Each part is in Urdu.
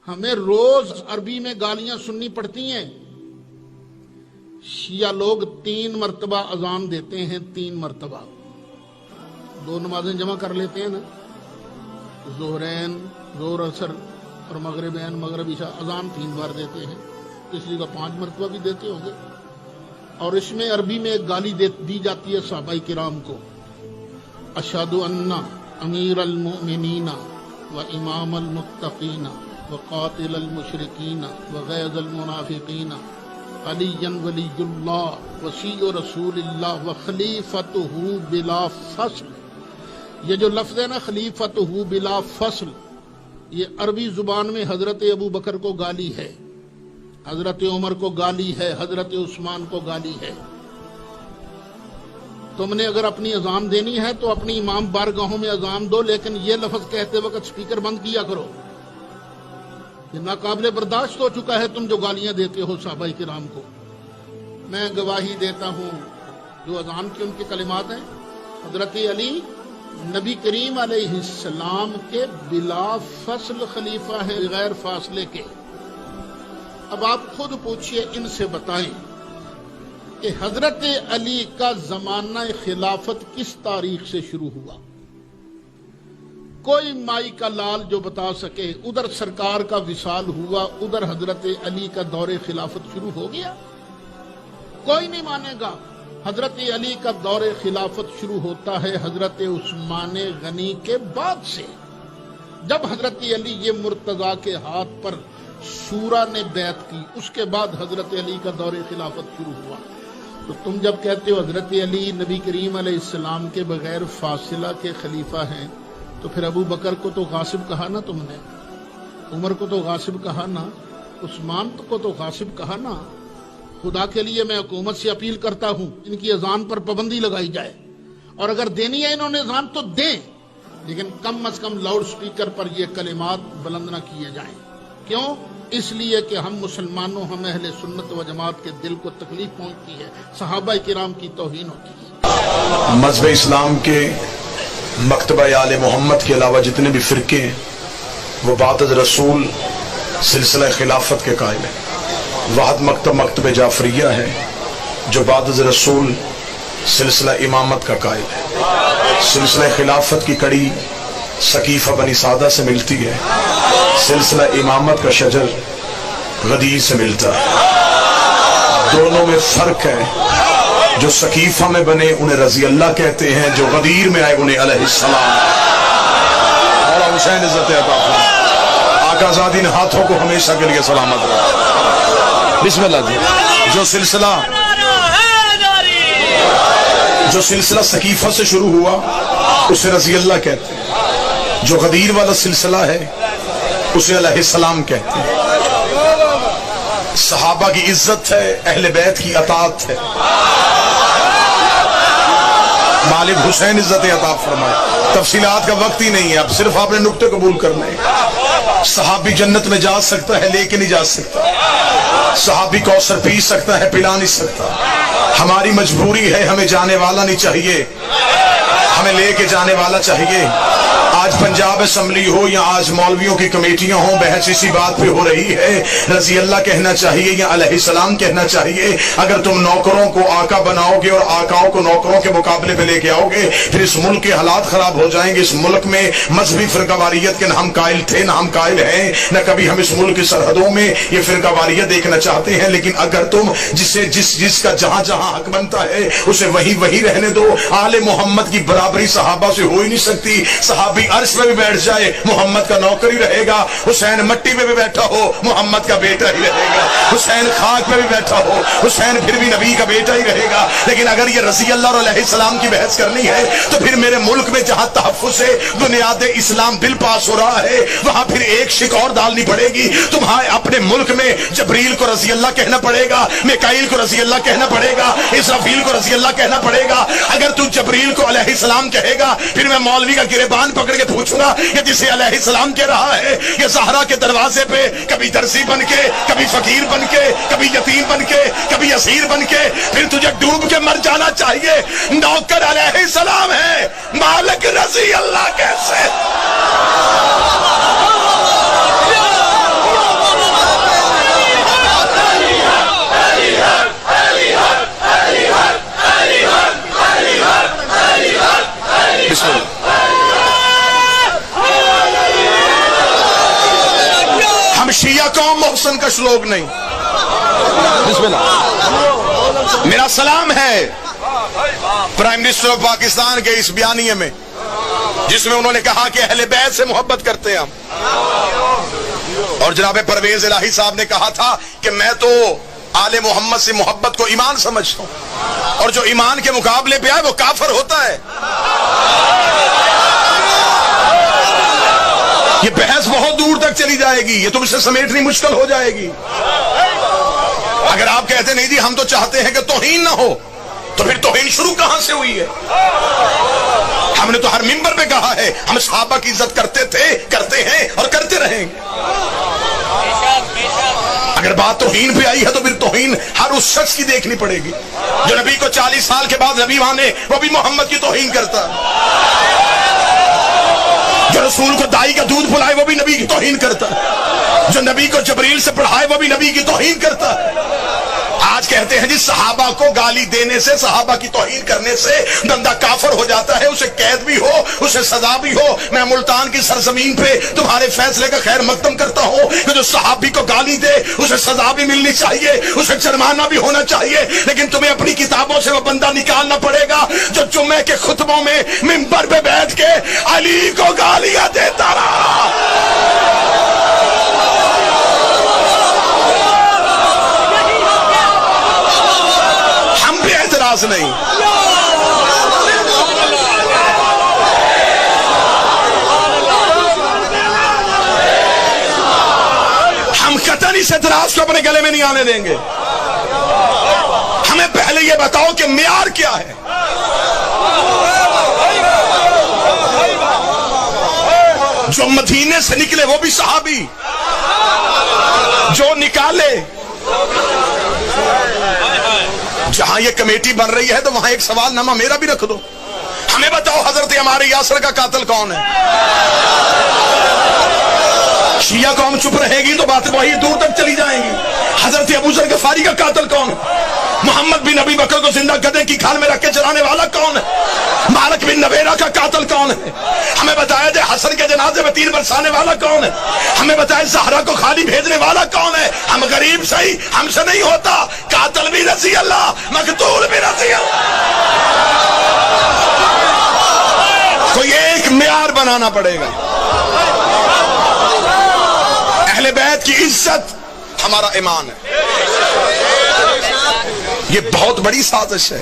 ہمیں روز عربی میں گالیاں سننی پڑتی ہیں۔ شیعہ لوگ 3 مرتبہ اذان دیتے ہیں، 3 مرتبہ، 2 نمازیں جمع کر لیتے ہیں نا، ظہرین، ظہر اثر اور مغربین، مغرب عشاء، اذان 3 بار دیتے ہیں، اس لیے 5 مرتبہ بھی دیتے ہوں گے۔ اور اس میں عربی میں ایک گالی دی جاتی ہے صحابہ کرام کو، اشہد ان امیر المؤمنین و امام المتقین و قاتل المشرکین و غیظ المنافقین علی ولی اللہ وصی رسول اللہ و خلیفتہ بلا فصل۔ یہ جو لفظ ہے نا خلیفتہ بلا فصل، یہ عربی زبان میں حضرت ابو بکر کو گالی ہے، حضرت عمر کو گالی ہے، حضرت عثمان کو گالی ہے۔ تم نے اگر اپنی اذان دینی ہے تو اپنی امام بارگاہوں میں اذان دو، لیکن یہ لفظ کہتے وقت سپیکر بند کیا کرو۔ یہ ناقابل برداشت ہو چکا ہے تم جو گالیاں دیتے ہو صحابہ کرام کو۔ میں گواہی دیتا ہوں جو اذان کی ان کے کلمات ہیں، حضرت علی نبی کریم علیہ السلام کے بلا فصل خلیفہ ہیں، بغیر فاصلے کے۔ اب آپ خود پوچھئے، ان سے بتائیں کہ حضرت علی کا زمانہ خلافت کس تاریخ سے شروع ہوا؟ کوئی مائی کا لال جو بتا سکے، ادھر سرکار کا وصال ہوا، ادھر حضرت علی کا دور خلافت شروع ہو گیا؟ کوئی نہیں مانے گا۔ حضرت علی کا دور خلافت شروع ہوتا ہے حضرت عثمان غنی کے بعد سے، جب حضرت علی یہ مرتضیٰ کے ہاتھ پر شورا نے بیعت کی، اس کے بعد حضرت علی کا دور خلافت شروع ہوا۔ تو تم جب کہتے ہو حضرت علی نبی کریم علیہ السلام کے بغیر فاصلہ کے خلیفہ ہیں، تو پھر ابو بکر کو تو غاصب کہا نا تم نے، عمر کو تو غاصب کہا نا، عثمان کو تو غاصب کہا نا۔ خدا کے لیے میں حکومت سے اپیل کرتا ہوں ان کی اذان پر پابندی لگائی جائے، اور اگر دینی ہے انہوں نے اذان تو دیں، لیکن کم از کم لاؤڈ سپیکر پر یہ کلمات بلند نہ کیے جائیں۔ کیوں؟ اس لیے کہ ہم مسلمانوں، ہم اہل سنت و جماعت کے دل کو تکلیف پہنچتی ہے، صحابہ کرام کی توہین ہوتی ہے۔ مذہب اسلام کے مکتبہ آل محمد کے علاوہ جتنے بھی فرقے ہیں وہ بعد از رسول سلسلہ خلافت کے قائل ہیں۔ واحد مکتب جعفریہ ہے جو بعد از رسول سلسلہ امامت کا قائل ہے۔ سلسلہ خلافت کی کڑی سقیفہ بنی سعدہ سے ملتی ہے، سلسلہ امامت کا شجر غدیر سے ملتا ہے۔ دونوں میں فرق ہے، جو سقیفہ میں بنے انہیں رضی اللہ کہتے ہیں، جو غدیر میں آئے انہیں علیہ السلام۔ مولا حسین عزت عطا فرمائے، آقا زادی نے ہاتھوں کو ہمیشہ کے لیے سلامت رکھا۔ بسم اللہ جی۔ جو سلسلہ سقیفہ سے شروع ہوا اسے رضی اللہ کہتے ہیں، جو غدیر والا سلسلہ ہے اسے علیہ السلام کہتے ہیں۔ صحابہ کی عزت ہے، اہل بیت کی اطاعت ہے۔ مالک حسین عزت عطا فرمائے۔ تفصیلات کا وقت ہی نہیں ہے، اب صرف آپ نے نقطے قبول کرنے ہیں۔ صحابی جنت میں جا سکتا ہے لیکن نہیں جا سکتا، صحابی کوثر پی سکتا ہے پلا نہیں سکتا۔ ہماری مجبوری ہے، ہمیں جانے والا نہیں چاہیے، ہمیں لے کے جانے والا چاہیے۔ آج پنجاب اسمبلی ہو یا آج مولویوں کی کمیٹیاں ہوں، بحث اسی بات پہ ہو رہی ہے، رضی اللہ کہنا چاہیے یا علیہ السلام کہنا چاہیے۔ اگر تم نوکروں کو آقا بناؤ گے اور آقاؤں کو نوکروں کے مقابلے پہ لے کے آؤ گے، پھر اس ملک کے حالات خراب ہو جائیں گے۔ اس ملک میں مذہبی فرقہ واریت کے نہ ہم قائل تھے نہ ہم قائل ہیں، نہ کبھی ہم اس ملک کی سرحدوں میں یہ فرقہ واریت دیکھنا چاہتے ہیں، لیکن اگر تم جس کا جہاں جہاں حق بنتا ہے اسے وہی رہنے دو۔ آل محمد کی برابری صحابہ سے ہو ہی نہیں سکتی۔ صحابی عرش میں بھی بیٹھ جائے محمد کا نوکر ہی رہے گا، حسین مٹی میں بھی بیٹھا ہو محمد کا بیٹا ہی رہے گا، حسین خاک میں بھی بیٹھا ہو حسین پھر بھی نبی کا بیٹا ہی رہے گا۔ لیکن اگر یہ رضی اللہ اور علیہ السلام کی بحث کرنی ہے تو پھر میرے ملک میں جہاں تحفظ سے بنیاد اسلام بل پاس ہو رہا ہے وہاں پھر ایک شک اور ڈالنی پڑے گی۔ تمہارے اپنے ملک میں جبریل کو رضی اللہ کہنا پڑے گا، میکائیل کو رضی اللہ کہنا پڑے گا، اسرافیل کو رضی اللہ کہنا پڑے گا۔ اگر تو جبریل کو علیہ السلام کہے گا پھر میں مولوی کا گریبان پکڑ کے پوچھوں گا کہ جسے علیہ السلام کہہ رہا ہے یہ زہرا کے دروازے پہ کبھی درزی بن کے، کبھی فقیر بن کے، کبھی یتیم بن کے، کبھی اسیر بن کے، پھر تجھے ڈوب کے مر جانا چاہیے۔ نوکر علیہ السلام ہے، مالک رضی اللہ کیسے؟ اب شیعہ قوم محسن کا شلوک نہیں. بسم اللہ. میرا سلام ہے پرائم منسٹر آف پاکستان کے اس بیانیے میں جس میں انہوں نے کہا کہ اہل بیت سے محبت کرتے ہیں ہم. اور جناب پرویز الہی صاحب نے کہا تھا کہ میں تو آل محمد سے محبت کو ایمان سمجھتا ہوں، اور جو ایمان کے مقابلے پہ آئے وہ کافر ہوتا ہے. یہ بحث بہت دور تک چلی جائے گی، یہ تم سے سمیٹنی مشکل ہو جائے گی. اگر آپ کہتے نہیں جی ہم تو چاہتے ہیں کہ توہین نہ ہو، تو پھر توہین شروع کہاں سے ہوئی ہے؟ ہم نے تو ہر منبر پہ کہا ہے ہم صحابہ کی عزت کرتے تھے، کرتے ہیں اور کرتے رہیں گے. اگر بات توہین پہ آئی ہے تو پھر توہین ہر اس شخص کی دیکھنی پڑے گی جو نبی کو 40 سال کے بعد نبی مانے، وہ بھی محمد کی توہین کرتا ہے. جو رسول کو دائی کا دودھ پلائے وہ بھی نبی کی توہین کرتا ہے. جو نبی کو جبریل سے پڑھائے وہ بھی نبی کی توہین کرتا ہے. آج کہتے ہیں جی صحابہ کو گالی دینے سے، صحابہ کی توہین کرنے سے بندہ کافر ہو جاتا ہے، اسے قید بھی ہو، اسے سزا بھی ہو. میں ملتان کی سرزمین پہ تمہارے فیصلے کا خیر مقدم کرتا ہوں کہ جو صحابی کو گالی دے اسے سزا بھی ملنی چاہیے، اسے جرمانہ بھی ہونا چاہیے، لیکن تمہیں اپنی کتابوں سے وہ بندہ نکالنا پڑے گا جو جمعے کے خطبوں میں منبر پہ بیٹھ کے علی کو گالیاں دیتا رہا. نہیں. ہم قطعاً اس اعتراض کو اپنے گلے میں نہیں آنے دیں گے. ہمیں پہلے یہ بتاؤ کہ معیار کیا ہے. جو مدینے سے نکلے وہ بھی صحابی، جو نکالے. جہاں یہ کمیٹی بن رہی ہے تو وہاں ایک سوال نامہ میرا بھی رکھ دو. ہمیں بتاؤ حضرت عمار یاسر کا قاتل کون ہے؟ شیعہ قوم چپ رہے گی تو باتیں وہی دور تک چلی جائیں گی. حضرت ابو ذر غفاری کا قاتل کون ہے؟ محمد بن ابی بکر کو زندہ گدھے کی کھال میں رکھ کے چلانے والا کون ہے؟ مالک بن نویرہ کا قاتل کون ہے؟ ہمیں بتایا جائے حسن کے جنازے میں تیر برسانے والا کون ہے؟ ہمیں بتایا زہرا کو خالی بھیجنے والا کون ہے؟ ہم غریب صحیح، ہم سے نہیں ہوتا. قاتل بھی رضی اللہ، مقتول بھی رضی اللہ. کوئی ایک معیار بنانا پڑے گا. اہل بیت کی عزت ہمارا ایمان ہے. یہ بہت بڑی سازش ہے.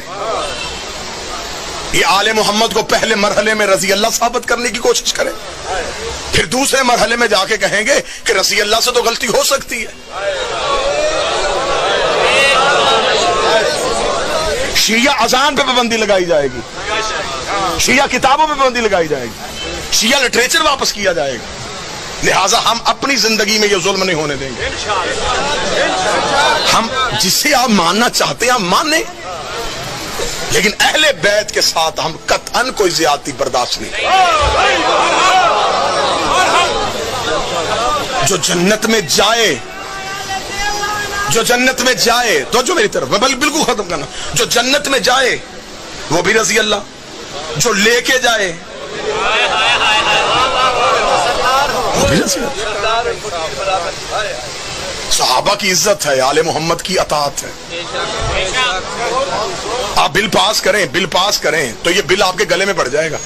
یہ آل محمد کو پہلے مرحلے میں رضی اللہ ثابت کرنے کی کوشش کریں، پھر دوسرے مرحلے میں جا کے کہیں گے کہ رضی اللہ سے تو غلطی ہو سکتی ہے. شیعہ اذان پہ پابندی لگائی جائے گی، شیعہ کتابوں پہ پابندی لگائی جائے گی، شیعہ لٹریچر واپس کیا جائے گا. لہٰذا ہم اپنی زندگی میں یہ ظلم نہیں ہونے دیں گے. ہم جسے آپ ماننا چاہتے ہیں آپ مانیں، لیکن اہل بیت کے ساتھ ہم قطعاً کوئی زیادتی برداشت نہیں. جو جنت میں جائے، جو جنت میں جائے تو جو میری طرف بالکل ختم کرنا، جو جنت میں جائے وہ بھی رضی اللہ، جو لے کے جائے وہ بھی رضی اللہ. صحابہ کی عزت ہے، آل محمد کی اطاعت ہے. آپ بل پاس کریں، بل پاس کریں تو یہ بل آپ کے گلے میں پڑ جائے گا.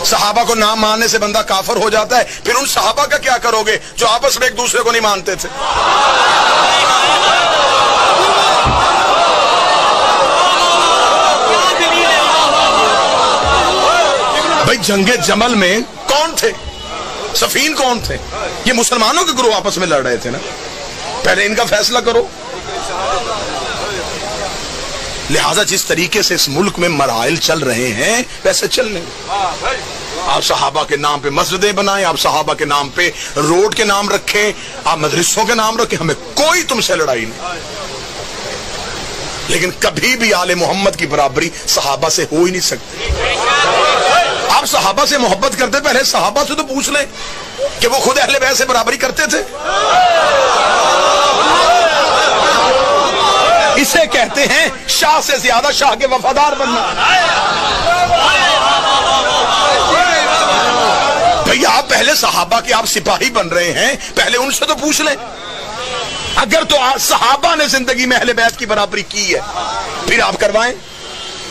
صحابہ کو نہ ماننے سے بندہ کافر ہو جاتا ہے، پھر ان صحابہ کا کیا کرو گے جو آپس میں ایک دوسرے کو نہیں مانتے تھے؟ بھائی جنگ جمل میں کون تھے؟ سفین کون تھے؟ یہ مسلمانوں کے گروہ آپس میں لڑ رہے تھے نا. پہلے ان کا فیصلہ کرو. لہذا جس طریقے سے اس ملک میں مراحل چل رہے ہیں ویسے چلنے. آپ صحابہ کے نام پہ مسجدیں بنائیں، آپ صحابہ کے نام پہ روڈ کے نام رکھیں، آپ مدرسوں کے نام رکھیں، ہمیں کوئی تم سے لڑائی نہیں. لیکن کبھی بھی آل محمد کی برابری صحابہ سے ہو ہی نہیں سکتی. آپ صحابہ سے محبت کرتے، پہلے صحابہ سے تو پوچھ لیں کہ وہ خود اہل بیت سے برابری کرتے تھے. اسے کہتے ہیں شاہ سے زیادہ شاہ کے وفادار بننا. بھئی آپ پہلے صحابہ کے آپ سپاہی بن رہے ہیں، پہلے ان سے تو پوچھ لیں. اگر تو صحابہ نے زندگی میں اہل بیت کی برابری کی ہے پھر آپ کروائیں.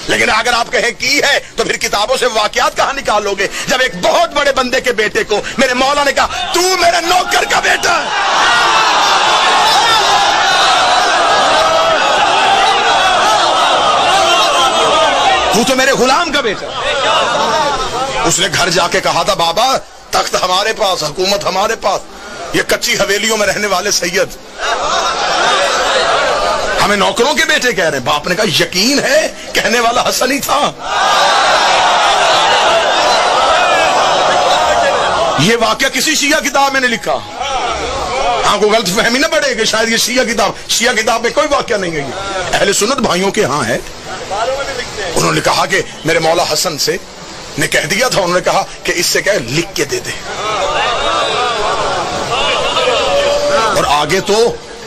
لیکن اگر آپ کہیں کی ہے تو پھر کتابوں سے واقعات کہاں نکالو گے؟ جب ایک بہت بڑے بندے کے بیٹے کو میرے مولا نے کہا تو میرے نوکر کا بیٹا ہے، تو تو میرے غلام کا بیٹا. اس نے گھر جا کے کہا تھا بابا تخت ہمارے پاس، حکومت ہمارے پاس، یہ کچی حویلیوں میں رہنے والے سید ہمیں نوکروں کے بیٹے کہہ رہے ہیں. باپ نے کہا یقین ہے کہنے والا حسن ہی تھا. یہ واقعہ کسی شیعہ کتاب میں نے لکھا. ہاں کو غلط فہمی نہ بڑھے کہ شاید یہ شیعہ کتاب میں کوئی واقعہ نہیں ہے. یہ اہل سنت بھائیوں کے ہاں ہے. انہوں نے کہا کہ میرے مولا حسن سے نے کہہ دیا تھا، انہوں نے کہا کہ اس سے کہے لکھ کے دے دے. اور آگے تو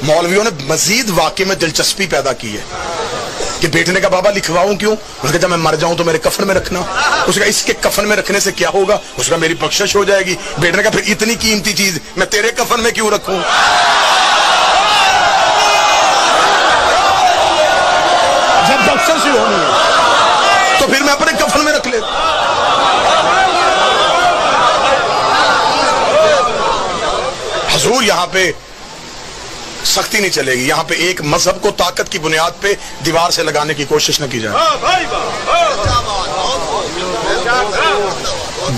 مولویوں نے مزید واقعے میں دلچسپی پیدا کی ہے کہ بیٹے نے کہا بابا لکھواؤں کیوں؟ اس نے کہا جب میں مر جاؤں تو میرے کفن میں رکھنا. اس نے کہا اس کے کفن میں رکھنے سے کیا ہوگا؟ اس نے کہا میری بخشش ہو جائے گی. بیٹے نے کہا پھر اتنی قیمتی چیز میں تیرے کفن میں کیوں رکھوں؟ جب بخشش ہی ہونی ہے تو پھر میں اپنے کفن میں رکھ لیتا. حضور یہاں پہ سختی نہیں چلے گی. یہاں پہ ایک مذہب کو طاقت کی بنیاد پہ دیوار سے لگانے کی کوشش نہ کی جائے.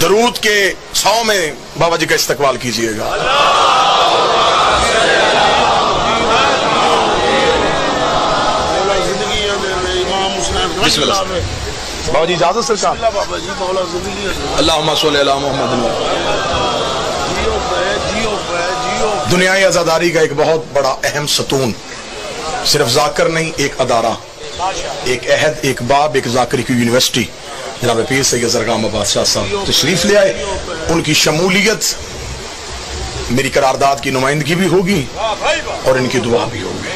درود کے 100 میں بابا جی کا استقبال کیجئے گا. بسم اللہ. بابا جی اجازت سرکار. اللہم صلی علی محمد. دنیای عزاداری کا ایک بہت بڑا اہم ستون صرف ذاکر نہیں، ایک ادارہ، ایک عہد، ایک باب، ایک ذاکری کی یونیورسٹی. جناب پیر سید زرگام عباس شاہ صاحب تشریف لے آئے. ان کی شمولیت میری قرارداد کی نمائندگی بھی ہوگی اور ان کی دعا بھی ہوگی.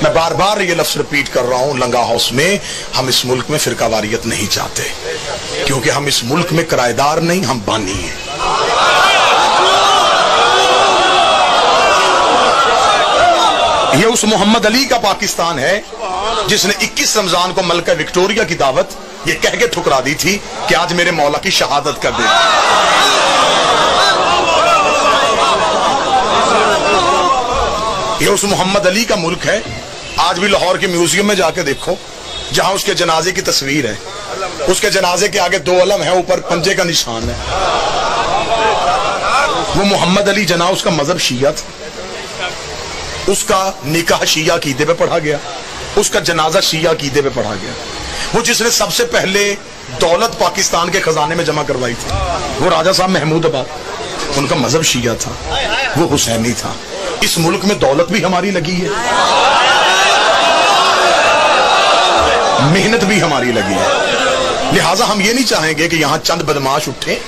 میں بار بار یہ لفظ ریپیٹ کر رہا ہوں، لنگا ہاؤس میں ہم اس ملک میں فرقہ واریت نہیں چاہتے، کیونکہ ہم اس ملک میں کرایہ دار نہیں، ہم بانی ہیں. یہ اس محمد علی کا پاکستان ہے جس نے 21 رمضان کو ملکہ وکٹوریہ کی دعوت یہ کہہ کے ٹھکرا دی تھی کہ آج میرے مولا کی شہادت کر دے. یہ اس محمد علی کا ملک ہے. آج بھی لاہور کے میوزیم میں جا کے دیکھو جہاں اس کے جنازے کی تصویر ہے، اس کے جنازے کے آگے 2 علم ہیں، اوپر پنجے کا نشان ہے. وہ محمد علی جناح، اس کا مذہب شیعہ تھا، اس کا نکاح شیعہ عقیدے پہ پڑھا گیا، اس کا جنازہ شیعہ عقیدے پہ پڑھا گیا. وہ جس نے سب سے پہلے دولت پاکستان کے خزانے میں جمع کروائی تھی وہ راجہ صاحب محمود آباد، ان کا مذہب شیعہ تھا، وہ حسینی تھا. اس ملک میں دولت بھی ہماری لگی ہے، محنت بھی ہماری لگی ہے. لہٰذا ہم یہ نہیں چاہیں گے کہ یہاں چند بدماش اٹھے.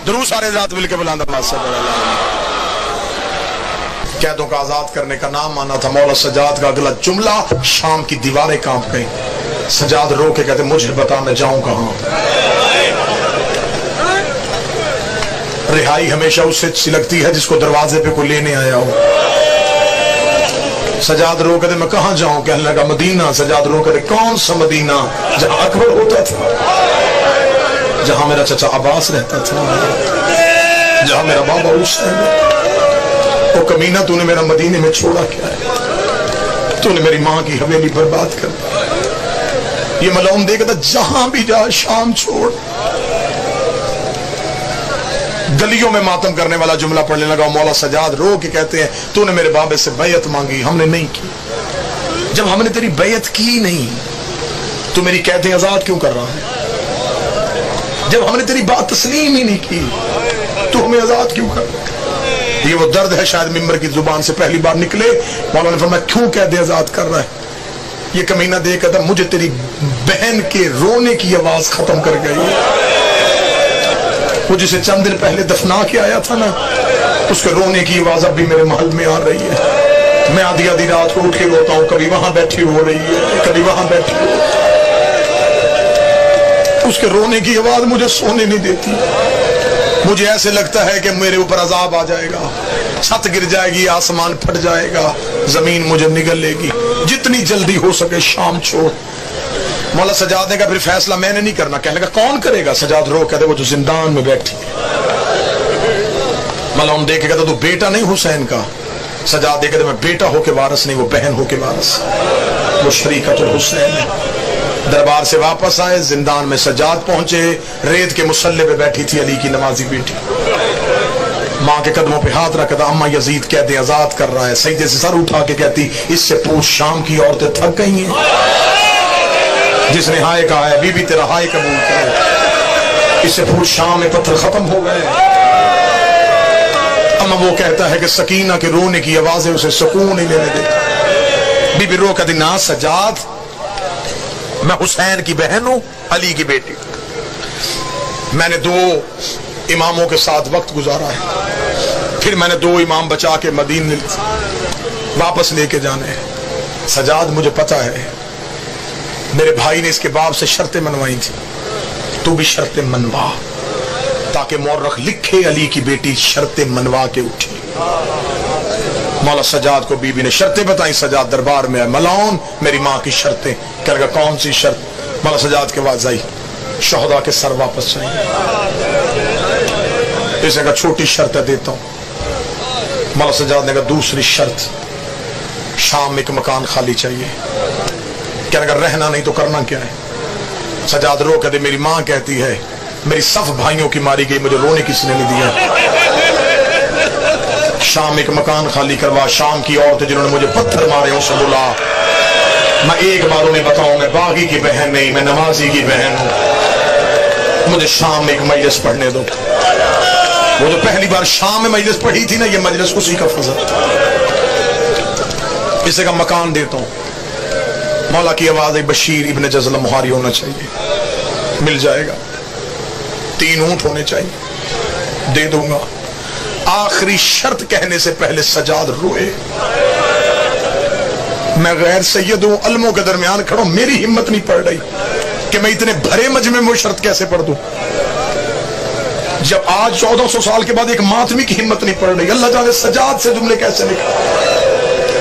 درود سارے ذات مل کے بلند آواز سے قیدوں کا آزاد کرنے کا نام مانا تھا. مولا سجاد کا اگلا جملہ شام کی دیواریں کانپ گئیں. سجاد رو کے کہتے مجھے بتا میں جاؤں کہاں. رہائی ہمیشہ اس سے سلگتی ہے جس کو دروازے پہ کوئی لینے آیا ہو. سجاد رو کہتے میں کہاں جاؤں؟ کہنے لگا مدینہ. سجاد رو کہتے کون سا مدینہ؟ جہاں اکبر ہوتا تھا، جہاں میرا چچا عباس رہتا تھا، جہاں میرا بابا حسین. وہ کمینہ تو نے میرا مدینے میں چھوڑا کیا ہے؟ تو نے میری ماں کی حویلی برباد کر دی. یہ ملعون دے کہتا جہاں بھی جا شام چھوڑ. گلیوں میں ماتم کرنے والا جملہ پڑھنے لگا. مولا سجاد رو کے کہتے ہیں تو نے میرے بابے سے بیعت مانگی، ہم نے نہیں کی. جب ہم نے تیری بیعت کی نہیں تو میری قیدیں آزاد کیوں کر رہا ہے؟ جب ہم نے تیری بات تسلیم ہی نہیں کی تو ہمیں آزاد کیوں کر رہا ہے؟ یہ وہ درد ہے شاید ممبر کی زبان سے پہلی بار نکلے. مولا نے فرمایا کیوں قیدیں آزاد کر رہا ہے؟ یہ کمینہ دے کہتا مجھے تیری بہن کے رونے کی آواز ختم کر گئی. وہ جسے چند دن پہلے دفنا کے آیا تھا نا، اس کے رونے کی آواز اب بھی میرے محل میں آ رہی ہے. میں آدھی آدھی رات کو اٹھ کے روتا ہوں، کبھی وہاں بیٹھی ہو رہی ہے، کبھی وہاں بیٹھی ہو. اس کے رونے کی آواز مجھے سونے نہیں دیتی. مجھے ایسے لگتا ہے کہ میرے اوپر عذاب آ جائے گا، چھت گر جائے گی، آسمان پھٹ جائے گا، زمین مجھے نگل لے گی، جتنی جلدی ہو سکے شام چھوڑ۔ مولا سجاد نے کہا پھر فیصلہ میں نے نہیں کرنا۔ کہنے لگا کون کرے گا؟ سجاد رو کہتے وہ جو زندان میں بیٹھی ہے۔ مولا دیکھے کہتا تو بیٹا نہیں حسین کا؟ سجاد دیکھے تو میں بیٹا ہو کے وارث نہیں، وہ بہن ہو کے وارث، وہ شریکت الحسین ہے۔ دربار سے واپس آئے، زندان میں سجاد پہنچے، ریت کے مسلح پہ بیٹھی تھی علی کی نمازی بیٹی، ماں کے قدموں پہ ہاتھ رکھتا، اما یزید قید آزاد کر رہا ہے، سجدے سے سر اٹھا کے کہتی اس سے پوچھ شام کی عورتیں تھک گئی ہیں؟ جس نے ہائے کہا ہے بی بی تیرا ہائے قبول کرے، اس سے پوچھ شام میں پتھر ختم ہو گئے۔ اما وہ کہتا ہے کہ سکینہ کے رونے کی آوازیں اسے سکون نہیں لینے دیتی۔ بی بی رو کہتی نا سجاد، میں حسین کی بہن ہوں، علی کی بیٹی، میں نے 2 اماموں کے ساتھ وقت گزارا ہے، پھر میں نے 2 امام بچا کے مدینے واپس لے کے جانے ہیں۔ سجاد مجھے پتا ہے میرے بھائی نے اس کے باپ سے شرطیں منوائی تھی، تو بھی شرطیں منوا، تاکہ مورخ لکھے علی کی بیٹی شرطیں منوا کے اٹھی۔ مولا سجاد کو بی بی نے شرطیں بتائیں، سجاد دربار میں آئے، ملعون میری ماں کی شرطیں۔ کہہ لگا کون سی شرط؟ مولا سجاد کے بعد آئی شہداء کے سر واپس چاہیے۔ اسے کہا چھوٹی شرط دیتا ہوں۔ مولا سجاد نے کہا دوسری شرط، شام میں ایک مکان خالی چاہیے۔ کہنے لگا رہنا نہیں تو کرنا کیا ہے؟ سجاد رو کہتے میری ماں کہتی ہے میری صف بھائیوں کی ماری گئی، مجھے رونے کسی نے نہیں دیا، شام ایک مکان خالی کروا، شام کی عورتیں جنہوں نے مجھے پتھر مارے ان سے بلا، میں ایک بار انہیں بتاؤں میں باغی کی بہن نہیں، میں نمازی کی بہن ہوں، مجھے شام میں ایک مجلس پڑھنے دو۔ وہ جو پہلی بار شام میں مجلس پڑھی تھی نا، یہ مجلس اسی کا فضل، اسے کا مکان دیتا ہوں۔ مولا کی آواز ہے بشیر ابن جزلہ مہاری ہونا چاہیے، مل جائے گا، 3 اونٹ ہونے چاہیے، دے دوں گا۔ آخری شرط کہنے سے پہلے سجاد روئے۔ میں غیر سید ہوں، علموں کے درمیان کھڑا ہوں، میری ہمت نہیں پڑ رہی کہ میں اتنے بھرے مجمع میں وہ شرط کیسے پڑھ دوں۔ جب آج 1400 سال کے بعد ایک ماتمی کی ہمت نہیں پڑ رہی، اللہ جانے سجاد سے جملے کیسے نکلے۔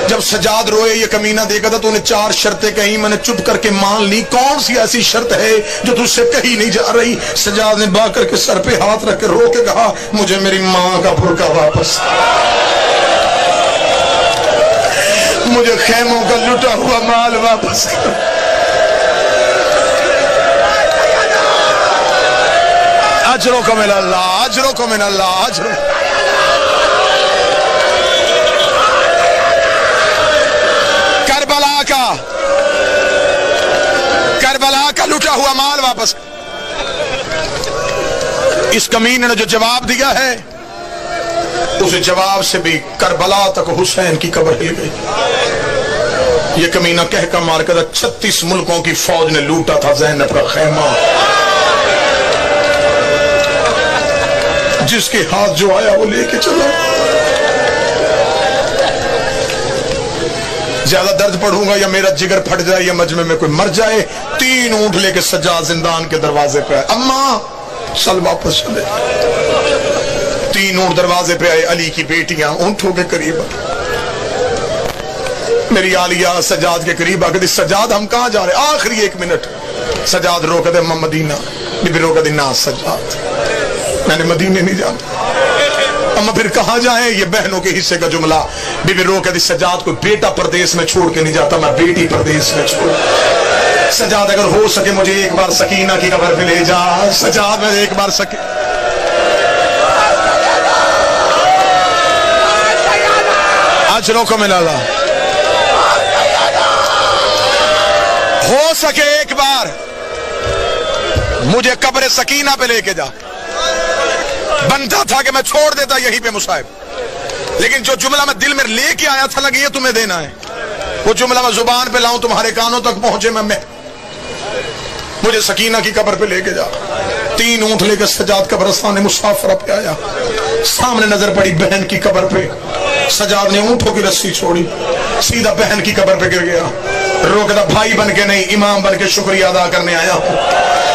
جب سجاد روئے یہ کمینہ دیکھا تھا تو انہیں 4 شرطیں کہیں، میں نے چپ کر کے مان لی۔ کون سی ایسی شرط ہے جو تجھ سے کہی نہیں جا رہی؟ سجاد نے با کر کے سر پہ ہاتھ رکھ کے رو کے کہا مجھے میری ماں کا برقع واپس، مجھے خیموں کا لٹا ہوا مال واپس۔ اجرکم من اللہ، اجرکم من اللہ، اجرکم۔ کربلا کا لٹا ہوا مال واپس۔ اس کمینے نے جو جواب دیا ہے اس جواب سے بھی کربلا تک حسین کی قبر ہل گئی۔ یہ کمینہ کہہ کر مار کر 36 ملکوں کی فوج نے لوٹا تھا زینب کا خیمہ، جس کے ہاتھ جو آیا وہ لے کے چلا۔ زیادہ درد پڑھوں گا یا میرا جگر پھٹ جائے یا مجمع میں کوئی مر جائے۔ 3 اونٹ لے کے سجاد زندان کے دروازے پہ آئے، اماں چل واپس چلے۔ 3 اونٹ دروازے پہ آئے، علی کی بیٹیاں اونٹوں کے قریب آئے، میری عالیہ سجاد کے قریب آ کے سجاد ہم کہاں جا رہے؟ آخری 1 منٹ۔ سجاد رو کہتے اماں مدینہ، بی بی رو کہتے نا سجاد میں نے مدینے نہیں جانا۔ اما پھر کہاں جائیں؟ یہ بہنوں کے حصے کا جملہ۔ بی بی رو کہتی سجاد کو بیٹا پردیس میں چھوڑ کے نہیں جاتا، میں بیٹی پردیس میں چھوڑ۔ سجاد اگر ہو سکے مجھے ایک بار سکینہ کی قبر پہ لے جا، سجاد میں ایک بار اجرکم من اللہ، ہو سکے ایک بار مجھے قبر سکینہ پہ لے کے جا۔ بنتا تھا کہ میں چھوڑ دیتا یہیں پہ مصائب، لیکن جو جملہ میں دل میں لے کے آیا تھا لگی یہ تمہیں دینا ہے، وہ جملہ میں زبان پہ لاؤں تمہارے کانوں تک پہنچے، میں مجھے سکینہ کی قبر پہ لے کے جا۔ 3 اونٹ لے کے سجاد قبرستان مسافرہ پہ آیا، سامنے نظر پڑی بہن کی قبر پہ، سجاد نے اونٹوں کی رسی چھوڑی، سیدھا بہن کی قبر پہ گر گیا، رو کہتا بھائی بن کے نہیں امام بن کے شکریہ ادا کرنے آیا ہوں۔